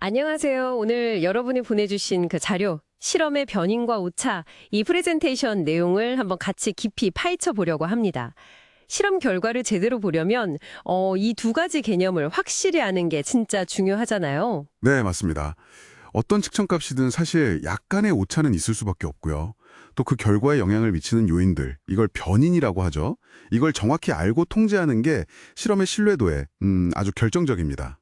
안녕하세요. 오늘 여러분이 보내주신 그 자료, 실험의 변인과 오차, 이 프레젠테이션 내용을 한번 같이 깊이 파헤쳐 보려고 합니다. 실험 결과를 제대로 보려면 이 두 가지 개념을 확실히 아는 게 진짜 중요하잖아요. 네, 맞습니다. 어떤 측정값이든 사실 약간의 오차는 있을 수밖에 없고요. 또 그 결과에 영향을 미치는 요인들, 이걸 변인이라고 하죠. 이걸 정확히 알고 통제하는 게 실험의 신뢰도에 아주 결정적입니다.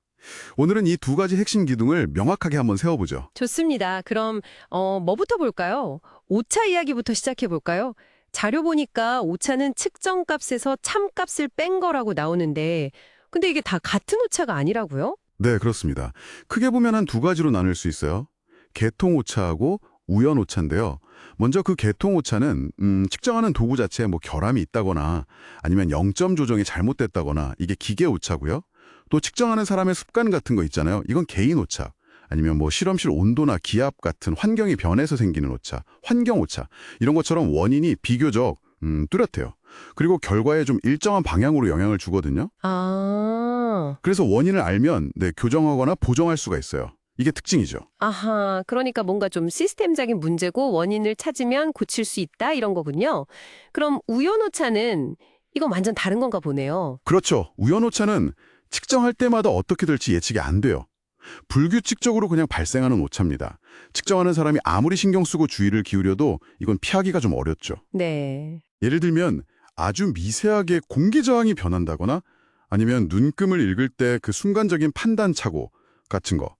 오늘은 이 두 가지 핵심 기둥을 명확하게 한번 세워보죠. 좋습니다. 그럼 뭐부터 볼까요? 오차 이야기부터 시작해 볼까요? 자료 보니까 오차는 측정값에서 참값을 뺀 거라고 나오는데 근데 이게 다 같은 오차가 아니라고요? 네, 그렇습니다. 크게 보면 한 두 가지로 나눌 수 있어요. 계통 오차하고 우연 오차인데요. 먼저 그 계통 오차는 측정하는 도구 자체에 뭐 결함이 있다거나 아니면 0점 조정이 잘못됐다거나 이게 기계 오차고요. 또 측정하는 사람의 습관 같은 거 있잖아요. 이건 개인 오차. 아니면 뭐 실험실 온도나 기압 같은 환경이 변해서 생기는 오차, 환경 오차. 이런 것처럼 원인이 비교적 뚜렷해요. 그리고 결과에 좀 일정한 방향으로 영향을 주거든요. 그래서 원인을 알면 교정하거나 보정할 수가 있어요. 이게 특징이죠. 아하, 그러니까 뭔가 좀 시스템적인 문제고 원인을 찾으면 고칠 수 있다 이런 거군요. 그럼 우연오차는 이건 완전 다른 건가 보네요. 그렇죠. 우연오차는 측정할 때마다 어떻게 될지 예측이 안 돼요. 불규칙적으로 그냥 발생하는 오차입니다. 측정하는 사람이 아무리 신경 쓰고 주의를 기울여도 이건 피하기가 좀 어렵죠. 네. 예를 들면 아주 미세하게 공기 저항이 변한다거나 아니면 눈금을 읽을 때 그 순간적인 판단 착오 같은 거.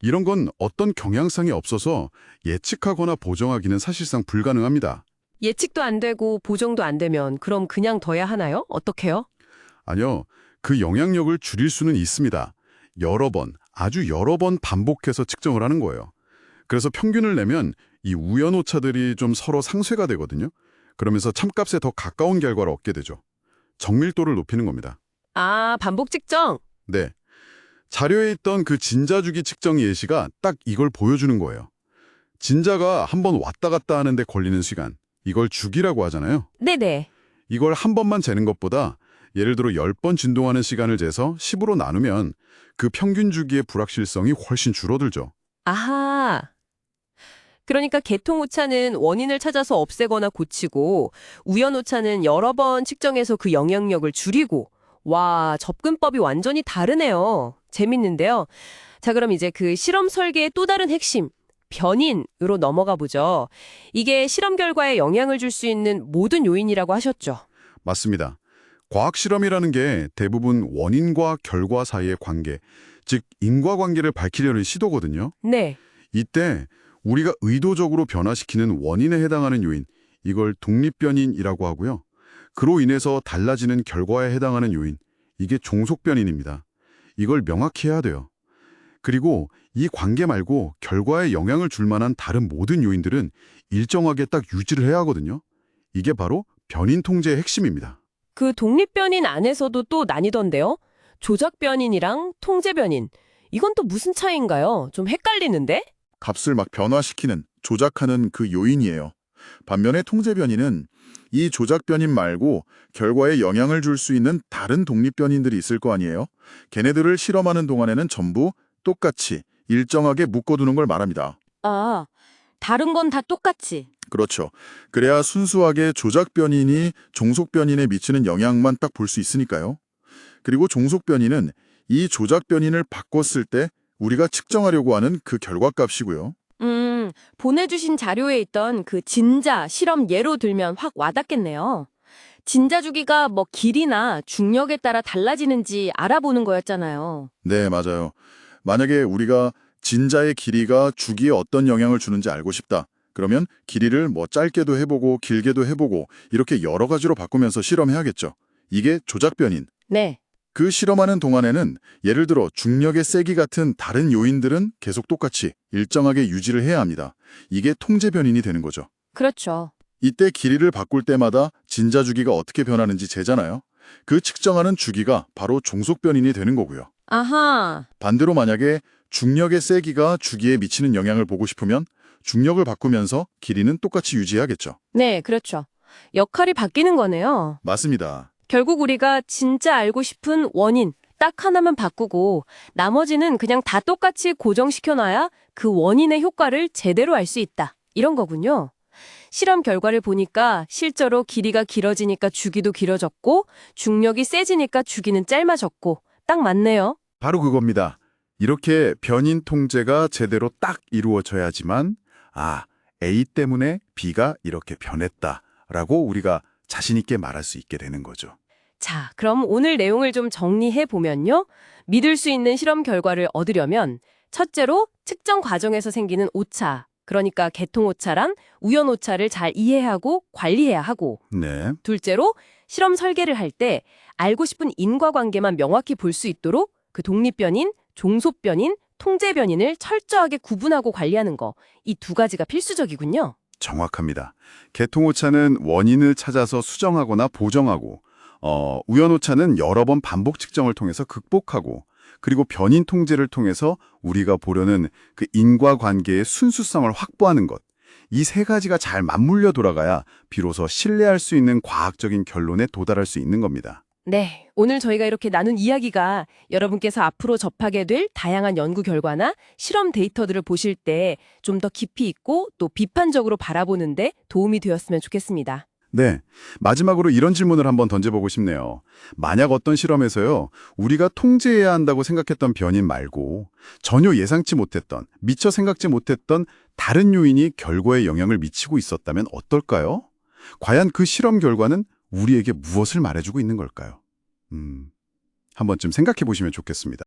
이런 건 어떤 경향성이 없어서 예측하거나 보정하기는 사실상 불가능합니다. 예측도 안 되고 보정도 안 되면 그럼 그냥 둬야 하나요? 어떻게요? 아니요, 그 영향력을 줄일 수는 있습니다. 여러 번, 아주 여러 번 반복해서 측정을 하는 거예요. 그래서 평균을 내면 이 우연 오차들이 좀 서로 상쇄가 되거든요. 그러면서 참값에 더 가까운 결과를 얻게 되죠. 정밀도를 높이는 겁니다. 아, 반복 측정. 네. 자료에 있던 그 진자주기 측정 예시가 딱 이걸 보여주는 거예요. 진자가 한 번 왔다 갔다 하는데 걸리는 시간, 이걸 주기라고 하잖아요. 네네. 이걸 한 번만 재는 것보다 예를 들어 10번 진동하는 시간을 재서 10으로 나누면 그 평균 주기의 불확실성이 훨씬 줄어들죠. 아하. 그러니까 계통오차는 원인을 찾아서 없애거나 고치고 우연오차는 여러 번 측정해서 그 영향력을 줄이고 와, 접근법이 완전히 다르네요. 재밌는데요. 자, 그럼 이제 그 실험 설계의 또 다른 핵심, 변인으로 넘어가 보죠. 이게 실험 결과에 영향을 줄 수 있는 모든 요인이라고 하셨죠. 맞습니다. 과학 실험이라는 게 대부분 원인과 결과 사이의 관계, 즉 인과관계를 밝히려는 시도거든요. 네. 이때 우리가 의도적으로 변화시키는 원인에 해당하는 요인, 이걸 독립변인이라고 하고요. 그로 인해서 달라지는 결과에 해당하는 요인, 이게 종속변인입니다. 이걸 명확히 해야 돼요. 그리고 이 관계 말고 결과에 영향을 줄 만한 다른 모든 요인들은 일정하게 딱 유지를 해야 하거든요. 이게 바로 변인 통제의 핵심입니다. 그 독립변인 안에서도 또 나뉘던데요. 조작변인이랑 통제변인. 이건 또 무슨 차이인가요? 좀 헷갈리는데? 값을 막 변화시키는, 조작하는 그 요인이에요. 반면에 통제 변이는 이 조작 변인 말고 결과에 영향을 줄 수 있는 다른 독립 변인들이 있을 거 아니에요? 걔네들을 실험하는 동안에는 전부 똑같이 일정하게 묶어두는 걸 말합니다. 아, 다른 건 다 똑같이. 그렇죠. 그래야 순수하게 조작 변인이 종속 변인에 미치는 영향만 딱 볼 수 있으니까요. 그리고 종속 변인은 이 조작 변인을 바꿨을 때 우리가 측정하려고 하는 그 결과값이고요. 보내주신 자료에 있던 그 진자 실험 예로 들면 확 와닿겠네요. 진자 주기가 뭐 길이나 중력에 따라 달라지는지 알아보는 거였잖아요. 네, 맞아요. 만약에 우리가 진자의 길이가 주기에 어떤 영향을 주는지 알고 싶다. 그러면 길이를 뭐 짧게도 해보고 길게도 해보고 이렇게 여러 가지로 바꾸면서 실험해야겠죠. 이게 조작 변인. 네. 그 실험하는 동안에는 예를 들어 중력의 세기 같은 다른 요인들은 계속 똑같이 일정하게 유지를 해야 합니다. 이게 통제 변인이 되는 거죠. 그렇죠. 이때 길이를 바꿀 때마다 진자 주기가 어떻게 변하는지 재잖아요. 그 측정하는 주기가 바로 종속 변인이 되는 거고요. 아하. 반대로 만약에 중력의 세기가 주기에 미치는 영향을 보고 싶으면 중력을 바꾸면서 길이는 똑같이 유지해야겠죠. 네, 그렇죠. 역할이 바뀌는 거네요. 맞습니다. 결국 우리가 진짜 알고 싶은 원인, 딱 하나만 바꾸고 나머지는 그냥 다 똑같이 고정시켜놔야 그 원인의 효과를 제대로 알 수 있다. 이런 거군요. 실험 결과를 보니까 실제로 길이가 길어지니까 주기도 길어졌고 중력이 세지니까 주기는 짧아졌고 딱 맞네요. 바로 그겁니다. 이렇게 변인 통제가 제대로 딱 이루어져야지만 A 때문에 B가 이렇게 변했다라고 우리가 자신 있게 말할 수 있게 되는 거죠. 자, 그럼 오늘 내용을 좀 정리해 보면요. 믿을 수 있는 실험 결과를 얻으려면 첫째로 측정 과정에서 생기는 오차, 그러니까 계통 오차랑 우연 오차를 잘 이해하고 관리해야 하고, 네. 둘째로 실험 설계를 할 때 알고 싶은 인과관계만 명확히 볼 수 있도록 그 독립변인, 종속변인, 통제변인을 철저하게 구분하고 관리하는 거, 이 두 가지가 필수적이군요. 정확합니다. 계통오차는 원인을 찾아서 수정하거나 보정하고 우연오차는 여러 번 반복 측정을 통해서 극복하고 그리고 변인 통제를 통해서 우리가 보려는 그 인과관계의 순수성을 확보하는 것. 이 세 가지가 잘 맞물려 돌아가야 비로소 신뢰할 수 있는 과학적인 결론에 도달할 수 있는 겁니다. 네, 오늘 저희가 이렇게 나눈 이야기가 여러분께서 앞으로 접하게 될 다양한 연구 결과나 실험 데이터들을 보실 때 좀 더 깊이 있고 또 비판적으로 바라보는데 도움이 되었으면 좋겠습니다. 네. 마지막으로 이런 질문을 한번 던져보고 싶네요. 만약 어떤 실험에서요, 우리가 통제해야 한다고 생각했던 변인 말고 전혀 예상치 못했던, 미처 생각지 못했던 다른 요인이 결과에 영향을 미치고 있었다면 어떨까요? 과연 그 실험 결과는 우리에게 무엇을 말해주고 있는 걸까요? 한번쯤 생각해 보시면 좋겠습니다.